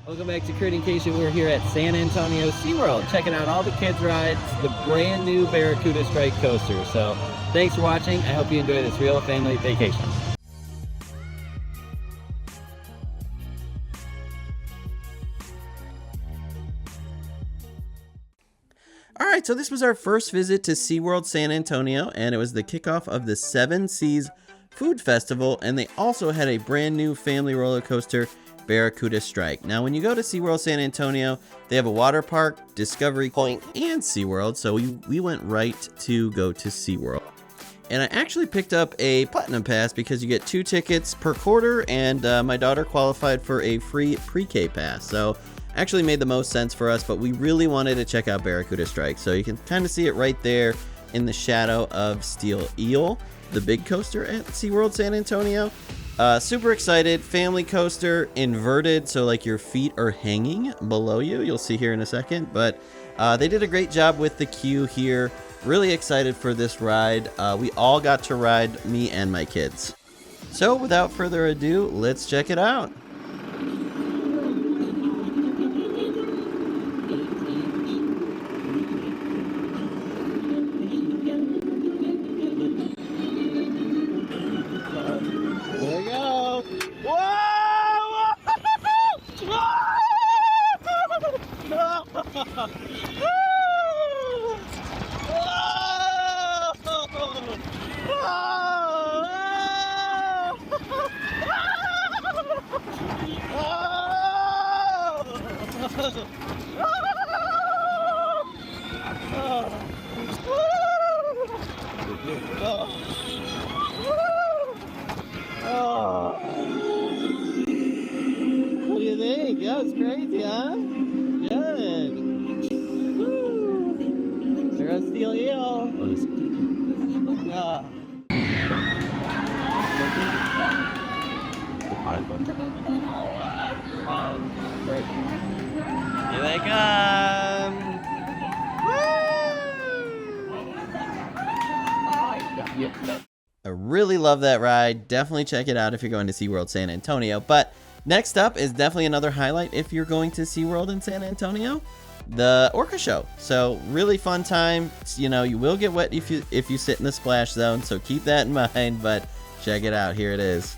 Welcome back to Kerney-cation. We're here at San Antonio SeaWorld, checking out all the kids' rides, the brand new Barracuda Strike coaster. So thanks for watching. I hope you enjoy this real family vacation. All right, so this was our first visit to SeaWorld San Antonio, and it was the kickoff of the Seven Seas Food Festival, and they also had a brand new family roller coaster, Barracuda Strike. Now, when you go to SeaWorld San Antonio, they have a water park, Discovery Point, and SeaWorld, so we went right to go to SeaWorld. And I actually picked up a Platinum Pass because you get 2 tickets per quarter, and my daughter qualified for a free pre-K pass, so actually made the most sense for us, but we really wanted to check out Barracuda Strike, so you can kind of see it right there in the shadow of Steel Eel, the big coaster at SeaWorld San Antonio. Super excited. Family coaster, inverted, so like your feet are hanging below you. You'll see here in a second, but they did a great job with the queue here. Really excited for this ride. We all got to ride, me and my kids. So without further ado, let's check it out. What do you think? That was crazy, huh? Good. There goes Steel Eel. Here they come. I really love that ride. Definitely check it out if you're going to SeaWorld San Antonio. But next up is definitely another highlight if you're going to SeaWorld in San Antonio, the Orca show. So really fun time. You know, you will get wet if you sit in the splash zone, so keep that in mind, but check it out. Here it is.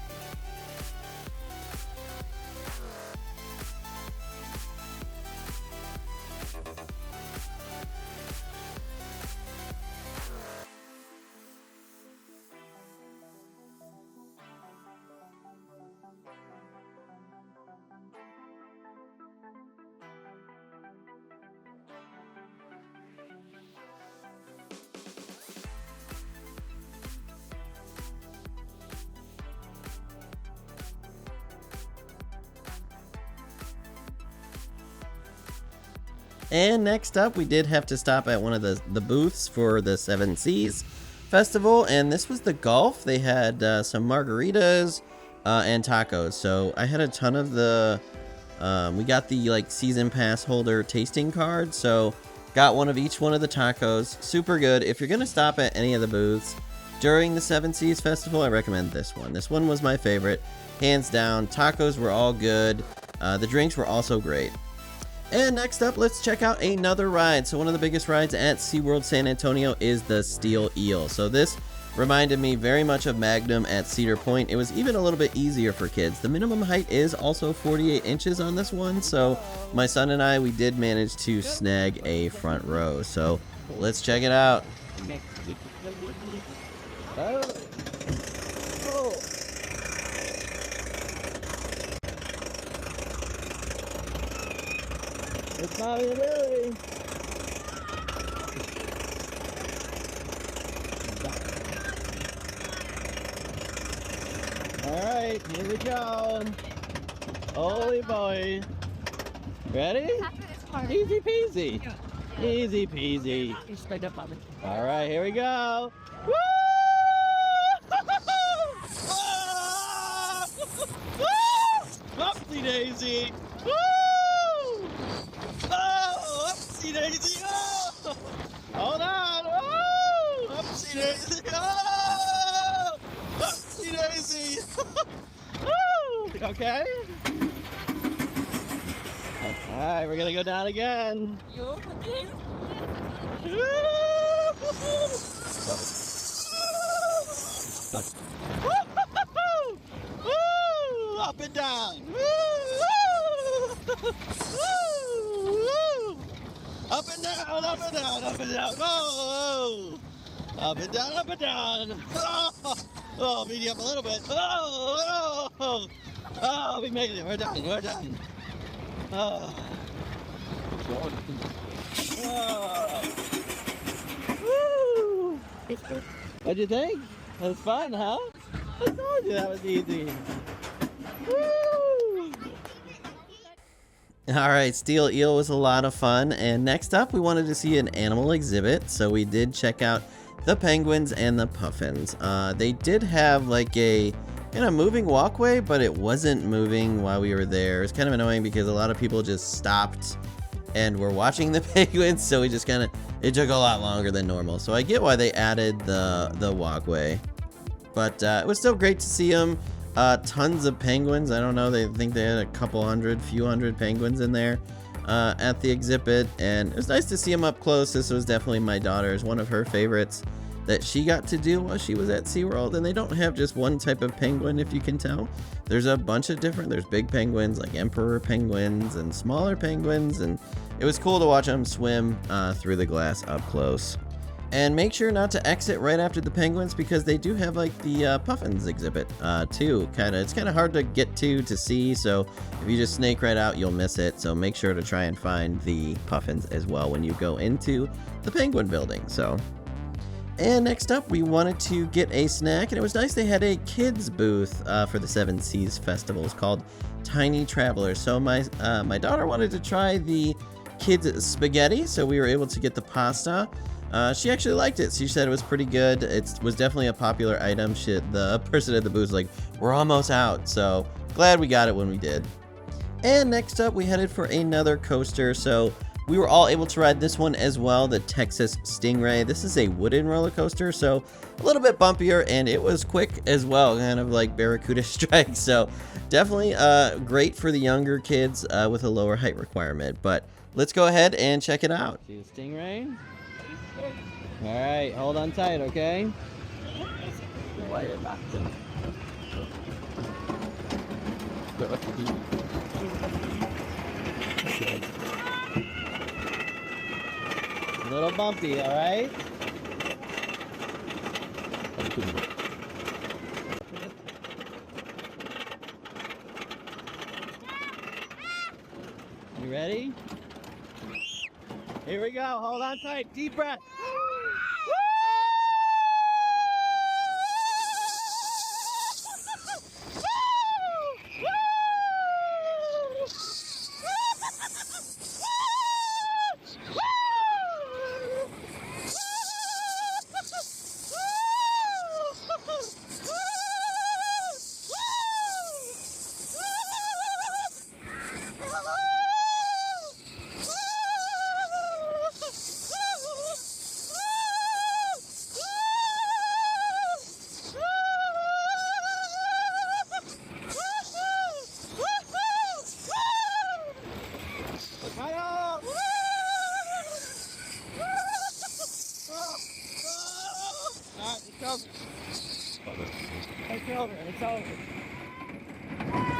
And next up, we did have to stop at one of the booths for the Seven Seas Festival, and this was the golf. They had some margaritas and tacos. So I had a ton of the, we got the like season pass holder tasting card, so got one of each one of the tacos. Super good. If you're gonna stop at any of the booths during the Seven Seas Festival, I recommend this one. This one was my favorite, hands down. Tacos were all good. The drinks were also great. And next up, let's check out another ride. So one of the biggest rides at SeaWorld San Antonio is the Steel Eel. So this reminded me very much of Magnum at Cedar Point. It was even a little bit easier for kids. The minimum height is also 48 inches on this one. So my son and I, we did manage to snag a front row. So let's check it out. It's not really. Alright, here we go. Holy boy. Ready? Easy peasy. Easy peasy. Alright, here we go. Woo! Upsy daisy. Woo! Oh, upsy daisy. Oh! Hold on. Oh! Upsy daisy. Oh! Upsy daisy. Woo! Okay. Alright, we're gonna go down again. Up and down. Up and down, up and down, up and down. Oh, up and down, up and down. Oh, beating up a little bit. Oh, we made it. We're done. We're done. Oh. Woo. What'd you think? That was fun, huh? I told you that was easy. Woo. All right, Steel Eel was a lot of fun. And next up, we wanted to see an animal exhibit. So we did check out the penguins and the puffins. They did have like a moving walkway, but it wasn't moving while we were there. It was kind of annoying because a lot of people just stopped and were watching the penguins, so we just it took a lot longer than normal. So I get why they added the walkway, but it was still great to see them. Tons of penguins. I don't know, they think they had a few hundred penguins in there at the exhibit, and it was nice to see them up close. This was definitely my daughter's, one of her favorites that she got to do while she was at SeaWorld. And they don't have just one type of penguin, if you can tell. There's a bunch of different, there's big penguins like emperor penguins and smaller penguins, and it was cool to watch them swim through the glass up close. And make sure not to exit right after the penguins, because they do have like the puffins exhibit too. It's kind of hard to get to see, so if you just snake right out, you'll miss it. So make sure to try and find the puffins as well when you go into the penguin building. And next up, we wanted to get a snack, and it was nice they had a kids booth for the Seven Seas Festivals called Tiny Travelers. So my daughter wanted to try the kids spaghetti, so we were able to get the pasta. She actually liked it. She said it was pretty good. It was definitely a popular item. The person at the booth was like, we're almost out. So glad we got it when we did. And next up, we headed for another coaster. So we were all able to ride this one as well, the Texas Stingray. This is a wooden roller coaster, so a little bit bumpier, and it was quick as well, kind of like Barracuda Strike. So definitely great for the younger kids with a lower height requirement. But let's go ahead and check it out. See the Stingray? All right, hold on tight, okay? A little bumpy, all right? You ready? Here we go. Hold on tight. Deep breath. It's over.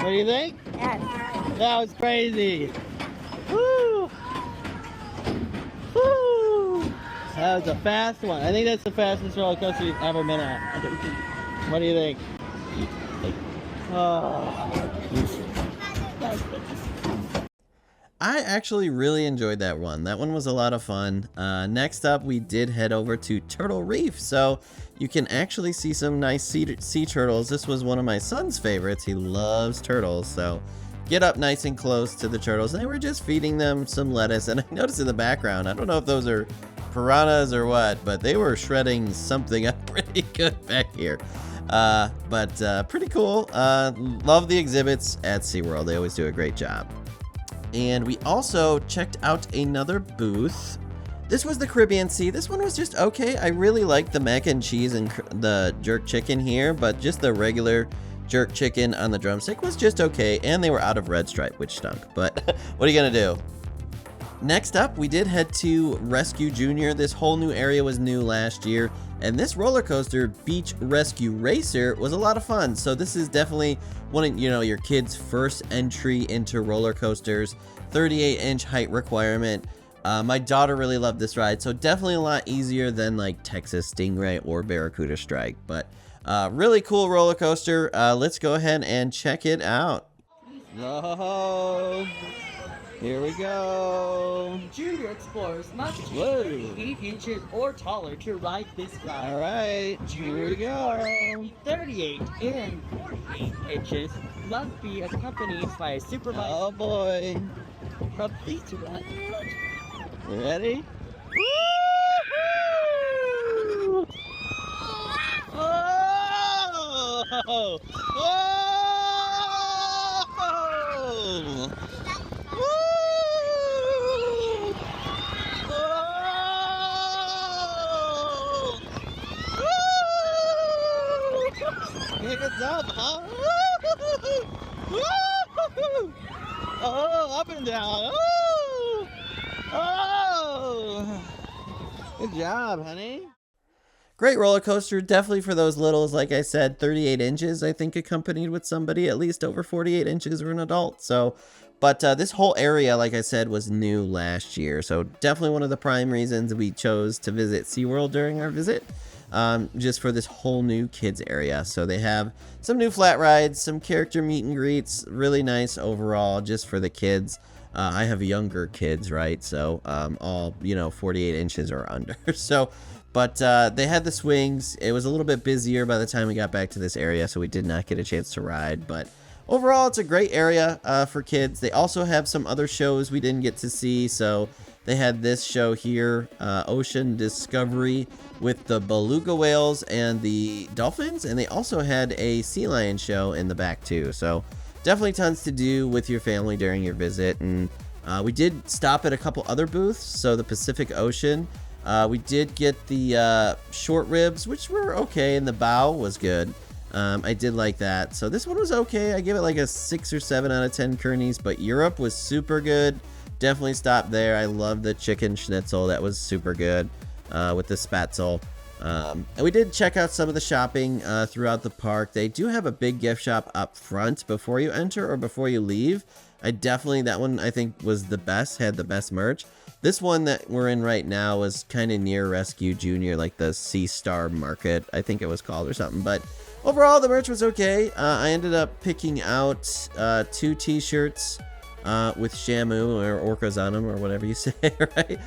What do you think? Yes. That was crazy. Woo! Woo! That was a fast one. I think that's the fastest roller coaster we've ever been on. What do you think? Oh. I actually really enjoyed that one. That one was a lot of fun. Next up, we did head over to Turtle Reef. So you can actually see some nice sea turtles. This was one of my son's favorites. He loves turtles. So get up nice and close to the turtles. And they were just feeding them some lettuce. And I noticed in the background, I don't know if those are piranhas or what, but they were shredding something up pretty good back here. But pretty cool. Love the exhibits at SeaWorld. They always do a great job. And we also checked out another booth. This was the Caribbean Sea. This one was just okay. I really liked the mac and cheese and the jerk chicken here, but just the regular jerk chicken on the drumstick was just okay, and they were out of red stripe, which stunk, but what are you gonna do? Next up, we did head to Rescue Junior. This whole new area was new last year, and this roller coaster, Beach Rescue Racer, was a lot of fun. So this is definitely one of, your kids' first entry into roller coasters. 38-inch height requirement. My daughter really loved this ride, so definitely a lot easier than like Texas Stingray or Barracuda Strike. But really cool roller coaster. Let's go ahead and check it out. Whoa. Here we go. Junior explorers must be 8 inches or taller to ride this ride. All right, here we go. 38 and 48 inches must be accompanied by a supervisor. Oh boy. From please to ride. You ready? Woo-hoo! Oh! Oh! It's up, huh? Oh, up and down. Oh, good job, honey. Great roller coaster, definitely for those littles. Like I said, 38 inches, I think, accompanied with somebody at least over 48 inches or an adult. So, but this whole area, like I said, was new last year. So definitely one of the prime reasons we chose to visit SeaWorld during our visit. Just for this whole new kids area. So they have some new flat rides, some character meet and greets, really nice overall just for the kids. I have younger kids, right? So all 48 inches or under. So but they had the swings. It was a little bit busier by the time we got back to this area, so we did not get a chance to ride. But overall, it's a great area for kids. They also have some other shows we didn't get to see. So they had this show here, Ocean Discovery, with the beluga whales and the dolphins, and they also had a sea lion show in the back too. So definitely tons to do with your family during your visit. And we did stop at a couple other booths. So the Pacific Ocean, we did get the short ribs, which were okay, and the bow was good. I did like that. So this one was okay. I give it like a 6 or 7 out of 10 Kerneys, but Europe was super good. Definitely stop there. I love the chicken schnitzel. That was super good with the spatzel. And we did check out some of the shopping throughout the park. They do have a big gift shop up front before you enter or before you leave. That one I think was the best, had the best merch. This one that we're in right now was kind of near Rescue Junior, like the Sea Star Market, I think it was called or something. But overall, the merch was okay. I ended up picking out 2 t-shirts with Shamu or Orcas on them or whatever you say, right?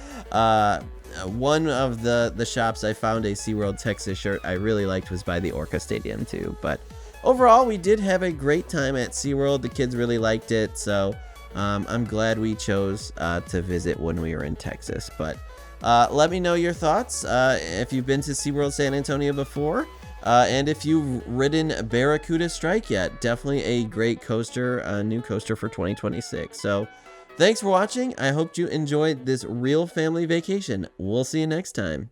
One of the shops I found a SeaWorld Texas shirt I really liked was by the Orca Stadium too. But overall, we did have a great time at SeaWorld. The kids really liked it, so I'm glad we chose to visit when we were in Texas. But let me know your thoughts if you've been to SeaWorld San Antonio before. And if you've ridden Barracuda Strike yet, definitely a great coaster, a new coaster for 2026. So thanks for watching. I hope you enjoyed this real family vacation. We'll see you next time.